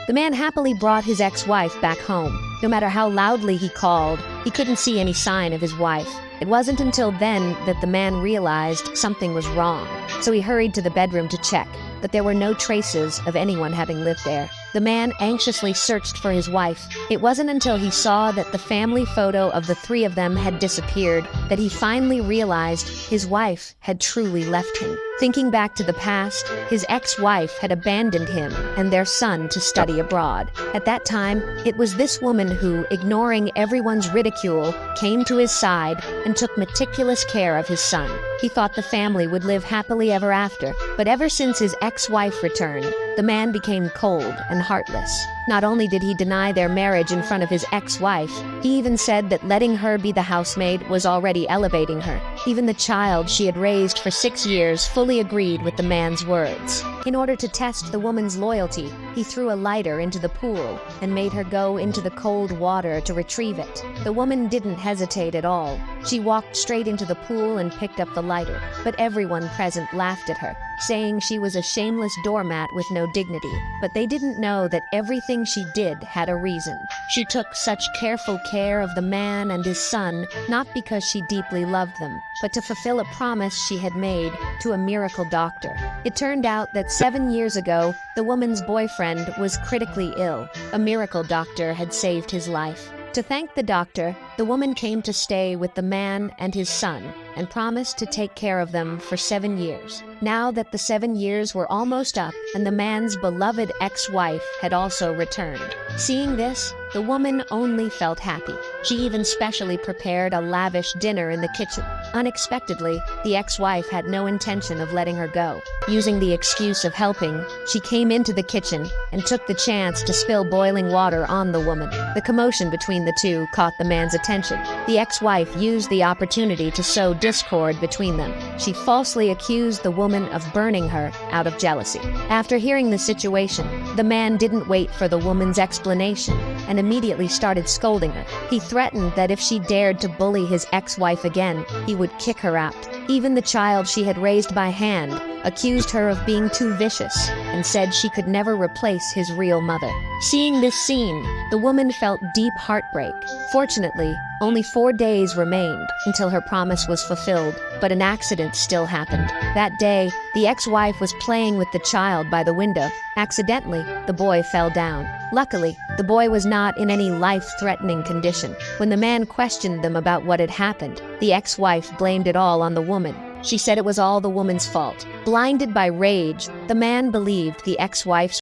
The man happily brought his ex-wife back home. No matter how loudly he called, he couldn't see any sign of his wife. It wasn't until then that the man realized something was wrong, so he hurried to the bedroom to check, but there were no traces of anyone having lived there. The man anxiously searched for his wife. It wasn't until he saw that the family photo of the three of them had disappeared that he finally realized his wife had truly left him. Thinking back to the past, his ex-wife had abandoned him and their son to study abroad. At that time, it was this woman who, ignoring everyone's ridicule, came to his side and took meticulous care of his son. He thought the family would live happily ever after, but ever since his ex-wife returned, the man became cold and heartless. Not only did he deny their marriage in front of his ex-wife, he even said that letting her be the housemaid was already elevating her. Even the child she had raised for 6 years fully agreed with the man's words. In order to test the woman's loyalty, he threw a lighter into the pool and made her go into the cold water to retrieve it. The woman didn't hesitate at all. She walked straight into the pool and picked up the lighter, but everyone present laughed at her, saying she was a shameless doormat with no dignity. But they didn't know that everything she did had a reason. She took such careful care of the man and his son, not because she deeply loved them, but to fulfill a promise she had made to a miracle doctor. It turned out that 7 years ago, the woman's boyfriend was critically ill. A miracle doctor had saved his life. To thank the doctor, the woman came to stay with the man and his son and promised to take care of them for 7 years. Now that the 7 years were almost up and the man's beloved ex-wife had also returned. Seeing this, the woman only felt happy. She even specially prepared a lavish dinner in the kitchen. Unexpectedly, the ex-wife had no intention of letting her go. Using the excuse of helping, she came into the kitchen and took the chance to spill boiling water on the woman. The commotion between the two caught the man's attention. The ex-wife used the opportunity to sow discord between them. She falsely accused the woman of burning her out of jealousy. After hearing the situation, the man didn't wait for the woman's explanation and immediately started scolding her. He threatened that if she dared to bully his ex-wife again, he would kick her out. Even the child she had raised by hand accused her of being too vicious and said she could never replace his real mother. Seeing this scene, the woman felt deep heartbreak. Fortunately, only 4 days remained until her promise was fulfilled, but an accident still happened. That day, the ex-wife was playing with the child by the window. Accidentally, the boy fell down. Luckily, the boy was not in any life-threatening condition. When the man questioned them about what had happened, the ex-wife blamed it all on the woman. She said it was all the woman's fault. Blinded by rage, the man believed the ex-wife's